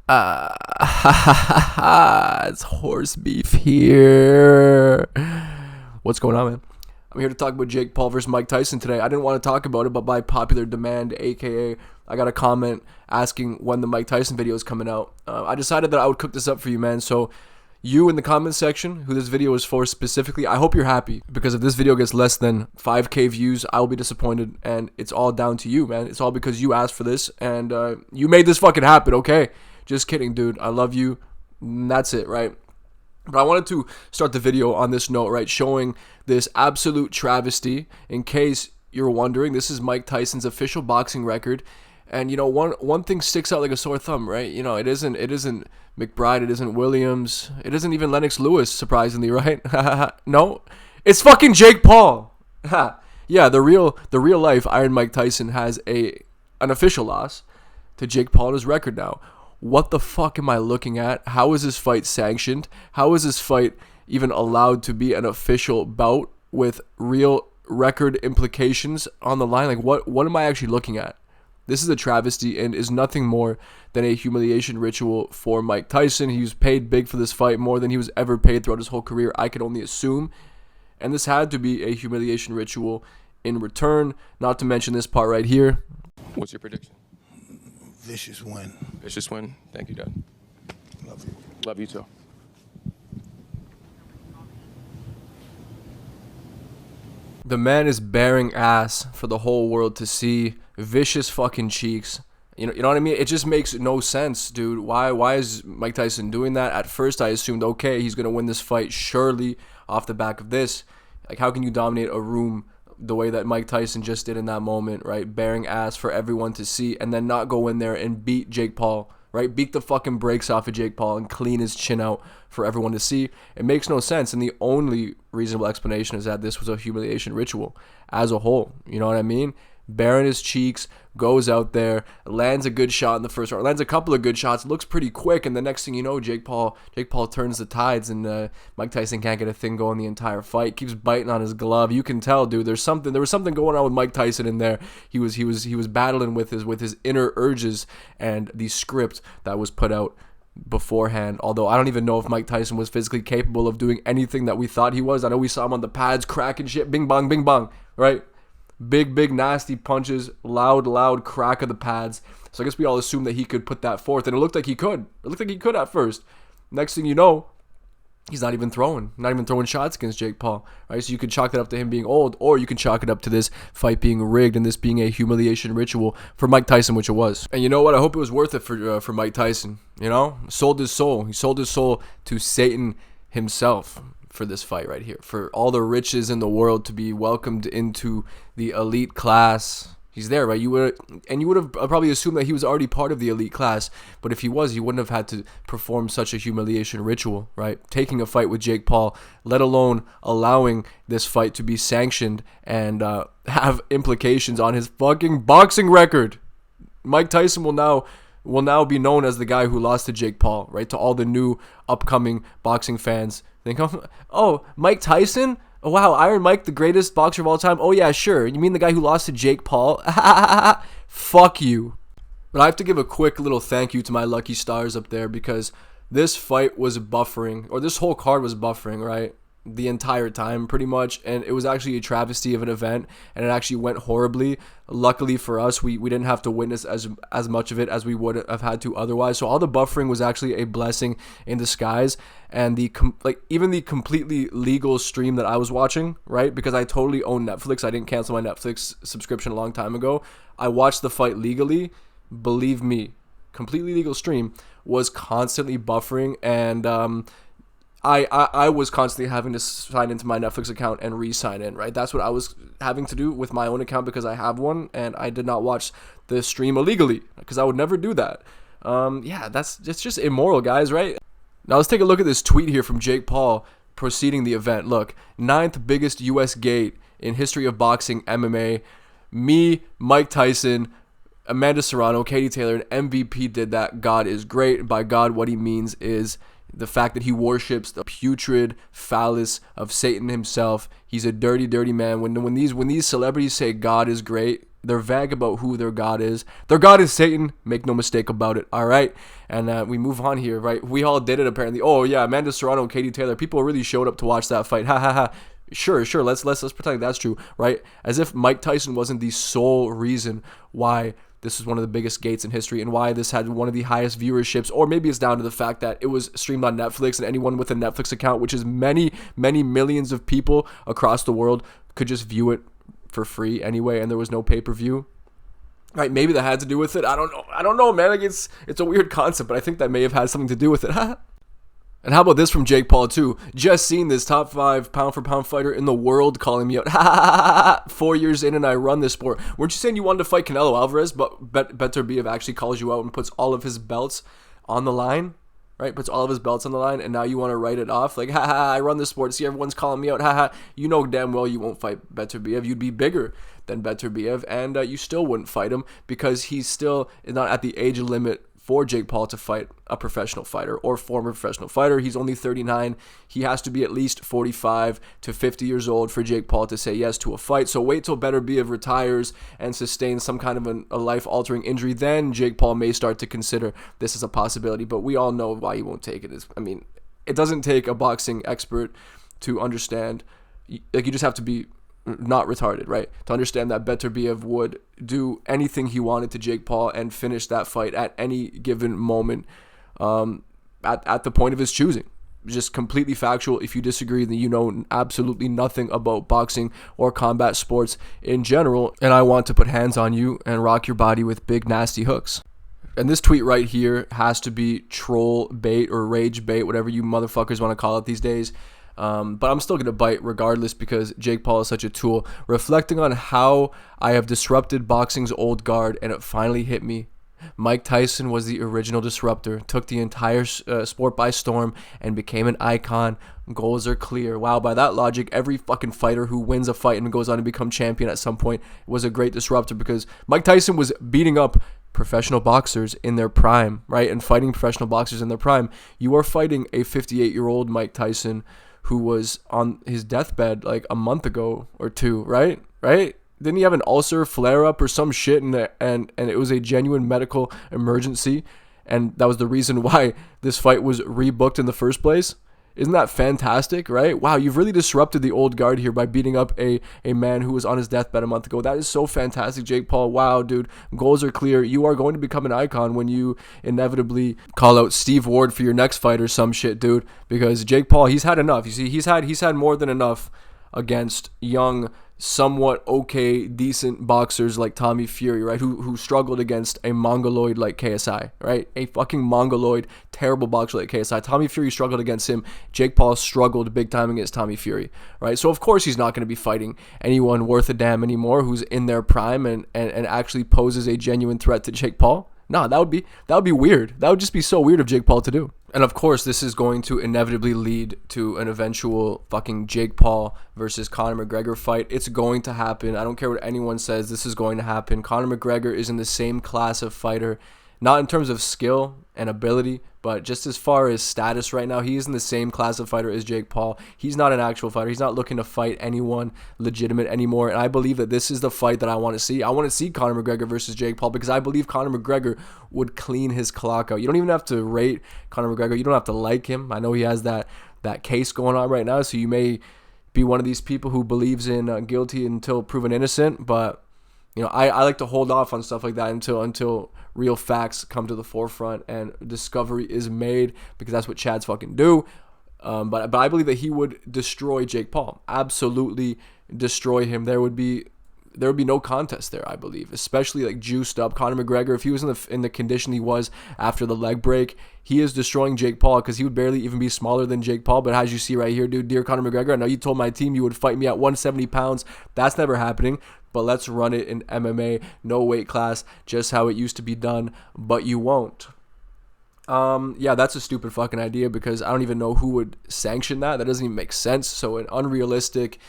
It's horse beef here. What's going on, man? I'm here to talk about Jake Paul versus Mike Tyson today. I didn't want to talk about it, but by popular demand, aka I got a comment asking when the Mike Tyson video is coming out. I decided that I would cook this up for you, man. So you in the comment section, who this video is for specifically, I hope you're happy, because if this video gets less than 5K views, I will be disappointed, and it's all down to you, man. It's all because you asked for this, and you made this fucking happen, okay? Just kidding, dude. I love you. And that's it, right? But I wanted to start the video on this note, right? Showing this absolute travesty. In case you're wondering, this is Mike Tyson's official boxing record. And you know, one thing sticks out like a sore thumb, right? You know, it isn't McBride, it isn't Williams, it isn't even Lennox Lewis, surprisingly, right? No, it's fucking Jake Paul. Yeah, the real life Iron Mike Tyson has an official loss to Jake Paul in his record now. What the fuck am I looking at? How is this fight sanctioned? How is this fight even allowed to be an official bout with real record implications on the line? Like, what am I actually looking at? This is a travesty and is nothing more than a humiliation ritual for Mike Tyson. He was paid big for this fight, more than he was ever paid throughout his whole career, I could only assume. And this had to be a humiliation ritual in return, not to mention this part right here. What's your prediction? Vicious win. Vicious win. Thank you, Dad. Love you. Love you too. The man is bearing ass for the whole world to see. Vicious fucking cheeks. You know what I mean? It just makes no sense, dude. Why is Mike Tyson doing that? At first I assumed, okay, he's gonna win this fight surely off the back of this. Like, how can you dominate a room the way that Mike Tyson just did in that moment, right? Bearing ass for everyone to see, and then not go in there and beat Jake Paul, right? Beat the fucking brakes off of Jake Paul and clean his chin out for everyone to see. It makes no sense, and the only reasonable explanation is that this was a humiliation ritual as a whole. You know what I mean? Baring his cheeks, goes out there, lands a good shot in the first round, lands a couple of good shots, looks pretty quick, and the next thing you know, Jake Paul turns the tides, and Mike Tyson can't get a thing going the entire fight. Keeps biting on his glove. You can tell, dude. There was something going on with Mike Tyson in there. He was battling with his inner urges and the script that was put out beforehand. Although I don't even know if Mike Tyson was physically capable of doing anything that we thought he was. I know we saw him on the pads cracking shit, bing bong, right? Big, nasty punches, loud crack of the pads. So I guess we all assumed that he could put that forth, and it looked like he could. It looked like he could at first. Next thing you know, he's not even throwing shots against Jake Paul, right? So you could chalk that up to him being old, or you can chalk it up to this fight being rigged and this being a humiliation ritual for Mike Tyson, which it was. And you know what? I hope it was worth it for Mike Tyson. You know, sold his soul. He sold his soul to Satan himself for this fight right here, for all the riches in the world to be welcomed into the elite class. He's there, right? You would have probably assumed that he was already part of the elite class, but if he was, he wouldn't have had to perform such a humiliation ritual, right? Taking a fight with Jake Paul, let alone allowing this fight to be sanctioned and have implications on his fucking boxing record. Mike Tyson will now be known as the guy who lost to Jake Paul, right? To all the new upcoming boxing fans. Think, oh, Mike Tyson? Oh, wow, Iron Mike, the greatest boxer of all time? Oh, yeah, sure. You mean the guy who lost to Jake Paul? Fuck you. But I have to give a quick little thank you to my lucky stars up there, because this fight was buffering, or this whole card was buffering, right? The entire time, pretty much, and it was actually a travesty of an event, and it actually went horribly. Luckily for us, we didn't have to witness as much of it as we would have had to otherwise. So all the buffering was actually a blessing in disguise, and even the completely legal stream that I was watching, right? Because I totally own Netflix. I didn't cancel my Netflix subscription a long time ago. I watched the fight legally. Believe me, completely legal stream was constantly buffering, and I was constantly having to sign into my Netflix account and re-sign in, right? That's what I was having to do with my own account because I have one, and I did not watch the stream illegally because I would never do that. Yeah, it's just immoral, guys, right? Now let's take a look at this tweet here from Jake Paul preceding the event. Look, 9th biggest U.S. gate in history of boxing MMA. Me, Mike Tyson, Amanda Serrano, Katie Taylor, and MVP did that. God is great. By God, what he means is the fact that he worships the putrid phallus of Satan himself. He's a dirty man. When these celebrities say God is great, They're vague about who their God is. Their God is Satan. Make no mistake about it. All right. And we move on here, right? We all did it apparently. Oh yeah, Amanda Serrano and Katie Taylor. People really showed up to watch that fight. Ha ha ha. Sure. Let's pretend that's true, right? As if Mike Tyson wasn't the sole reason why this is one of the biggest gates in history and why this had one of the highest viewerships. Or maybe it's down to the fact that it was streamed on Netflix, and anyone with a Netflix account, which is many millions of people across the world, could just view it for free anyway, and there was no pay-per-view. Right, maybe that had to do with it. I don't know, man. Like it's a weird concept, but I think that may have had something to do with it. And how about this from Jake Paul too? Just seen this top 5 pound for pound fighter in the world calling me out. 4 years in and I run this sport. Weren't you saying you wanted to fight Canelo Alvarez, but Beterbiev actually calls you out and puts all of his belts on the line? Right? Puts all of his belts on the line, and now you want to write it off? Like, I run this sport. See, everyone's calling me out. You know damn well you won't fight Beterbiev. You'd be bigger than Beterbiev, and you still wouldn't fight him because he's still not at the age limit for Jake Paul to fight a professional fighter or former professional fighter. He's only 39. He has to be at least 45 to 50 years old for Jake Paul to say yes to a fight. So wait till Beterbiev retires and sustains some kind of a life-altering injury. Then Jake Paul may start to consider this as a possibility. But we all know why he won't take it. It doesn't take a boxing expert to understand. Like, you just have to be not retarded, right? To understand that Beterbiev would do anything he wanted to Jake Paul and finish that fight at any given moment, at the point of his choosing. Just completely factual. If you disagree, then you know absolutely nothing about boxing or combat sports in general, and I want to put hands on you and rock your body with big nasty hooks. And this tweet right here has to be troll bait or rage bait, whatever you motherfuckers want to call it these days. But I'm still going to bite regardless because Jake Paul is such a tool. Reflecting on how I have disrupted boxing's old guard, and it finally hit me. Mike Tyson was the original disruptor, took the entire sport by storm, and became an icon. Goals are clear. Wow, by that logic, every fucking fighter who wins a fight and goes on to become champion at some point was a great disruptor, because Mike Tyson was beating up professional boxers in their prime, right? And fighting professional boxers in their prime. You are fighting a 58-year-old Mike Tyson who was on his deathbed like a month ago or two, right? Didn't he have an ulcer flare-up or some shit, and it was a genuine medical emergency, and that was the reason why this fight was rebooked in the first place? Isn't that fantastic, right? Wow, you've really disrupted the old guard here by beating up a man who was on his deathbed a month ago. That is so fantastic, Jake Paul. Wow, dude, goals are clear. You are going to become an icon when you inevitably call out Steve Ward for your next fight or some shit, dude. Because Jake Paul, he's had enough. You see, he's had more than enough against young, somewhat okay, decent boxers like Tommy Fury, right? Who struggled against a mongoloid like KSI, right? A fucking mongoloid, terrible boxer like KSI. Tommy Fury struggled against him. Jake Paul struggled big time against Tommy Fury, right? So of course he's not going to be fighting anyone worth a damn anymore who's in their prime and actually poses a genuine threat to Jake Paul. No, that would be weird. That would just be so weird of Jake Paul to do. And of course, this is going to inevitably lead to an eventual fucking Jake Paul versus Conor McGregor fight. It's going to happen. I don't care what anyone says. This is going to happen. Conor McGregor is in the same class of fighter, not in terms of skill and ability, but just as far as status right now, he is in the same class of fighter as Jake Paul. He's not an actual fighter. He's not looking to fight anyone legitimate anymore. And I believe that this is the fight that I want to see. I want to see Conor McGregor versus Jake Paul because I believe Conor McGregor would clean his clock out. You don't even have to rate Conor McGregor. You don't have to like him. I know he has that case going on right now, so you may be one of these people who believes in guilty until proven innocent, but you know, I like to hold off on stuff like that until real facts come to the forefront and discovery is made, because that's what Chads fucking do. But I believe that he would destroy Jake Paul, absolutely destroy him. There would be no contest there, I believe, especially like juiced up Conor McGregor. If he was in the condition he was after the leg break, he is destroying Jake Paul because he would barely even be smaller than Jake Paul. But as you see right here, dude, dear Conor McGregor, I know you told my team you would fight me at 170 pounds. That's never happening. But let's run it in MMA, no weight class, just how it used to be done, but you won't. Yeah, that's a stupid fucking idea because I don't even know who would sanction that. That doesn't even make sense. So an unrealistic,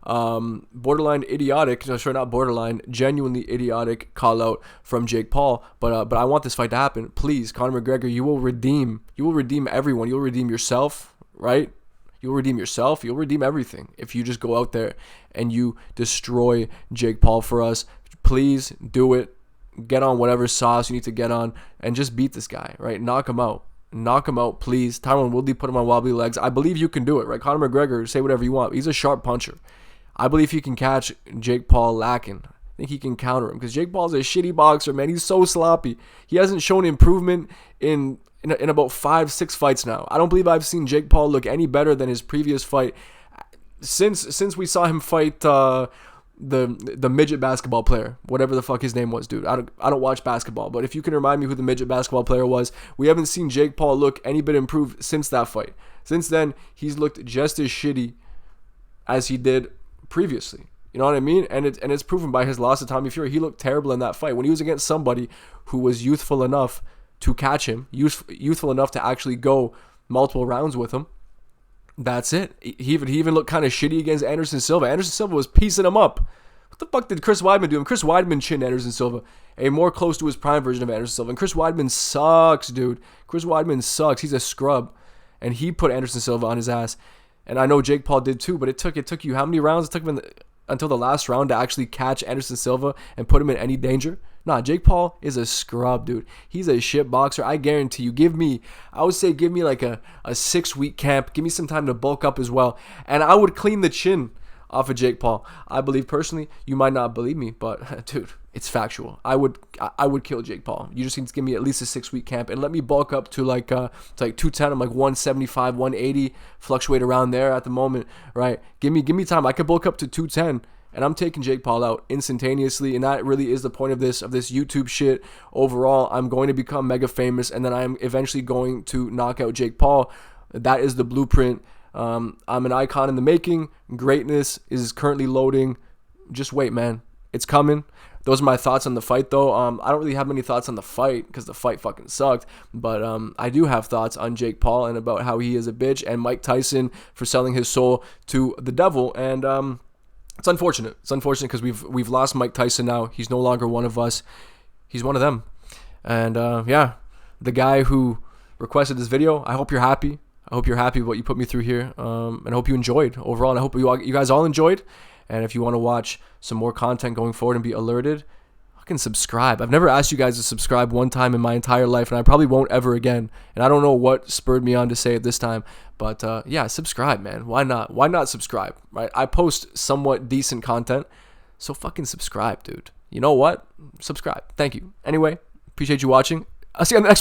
borderline idiotic, no, sorry, not borderline, genuinely idiotic call out from Jake Paul. But I want this fight to happen. Please, Conor McGregor, you will redeem everyone. You'll redeem yourself, right? You'll redeem yourself. You'll redeem everything if you just go out there and you destroy Jake Paul for us. please do it. Get on whatever sauce you need to get on and just beat this guy, right? Knock him out. Knock him out, please. Tyron Woodley, put him on wobbly legs. I believe you can do it, right? Conor McGregor, say whatever you want. He's a sharp puncher. I believe he can catch Jake Paul lacking. I think he can counter him because Jake Paul's a shitty boxer, man. He's so sloppy. He hasn't shown improvement in about 5-6 fights now. I don't believe I've seen Jake Paul look any better than his previous fight since we saw him fight the midget basketball player, whatever the fuck his name was, dude. I don't watch basketball, but if you can remind me who the midget basketball player was, we haven't seen Jake Paul look any bit improved since that fight. Since then, he's looked just as shitty as he did previously. You know what I mean? And it's proven by his loss to Tommy Fury. He looked terrible in that fight when he was against somebody who was youthful enough to catch him, youthful enough to actually go multiple rounds with him. That's it. He even looked kind of shitty against Anderson Silva. Anderson Silva was piecing him up. What the fuck did Chris Weidman do? Chris Weidman chinned Anderson Silva, a more close to his prime version of Anderson Silva. And Chris Weidman sucks, dude. Chris Weidman sucks. He's a scrub. And he put Anderson Silva on his ass. And I know Jake Paul did too, but it took you how many rounds? It took him until the last round to actually catch Anderson Silva and put him in any danger? Nah, Jake Paul is a scrub, dude. He's a shit boxer. I guarantee you. I would say give me like a 6-week camp. Give me some time to bulk up as well. And I would clean the chin off of Jake Paul. I believe personally, you might not believe me, but dude, it's factual. I would kill Jake Paul. You just need to give me at least a 6-week camp and let me bulk up to like 210. I'm like 175, 180, fluctuate around there at the moment, right? Give me time. I could bulk up to 210. And I'm taking Jake Paul out instantaneously, and that really is the point of this YouTube shit. Overall, I'm going to become mega famous, and then I'm eventually going to knock out Jake Paul. That is the blueprint. I'm an icon in the making. Greatness is currently loading. Just wait, man. It's coming. Those are my thoughts on the fight, though. I don't really have many thoughts on the fight because the fight fucking sucked. But I do have thoughts on Jake Paul and about how he is a bitch, and Mike Tyson for selling his soul to the devil. And it's unfortunate. It's unfortunate because we've lost Mike Tyson now. He's no longer one of us. He's one of them. And yeah, the guy who requested this video, I hope you're happy. I hope you're happy with what you put me through here. And I hope you enjoyed overall. And I hope you guys all enjoyed. And if you want to watch some more content going forward and be alerted, fucking subscribe. I've never asked you guys to subscribe one time in my entire life, and I probably won't ever again. And I don't know what spurred me on to say it this time, but yeah, subscribe, man. Why not? Why not subscribe, right? I post somewhat decent content, so fucking subscribe, dude. You know what? Subscribe. Thank you. Anyway, appreciate you watching. I'll see you on the next one.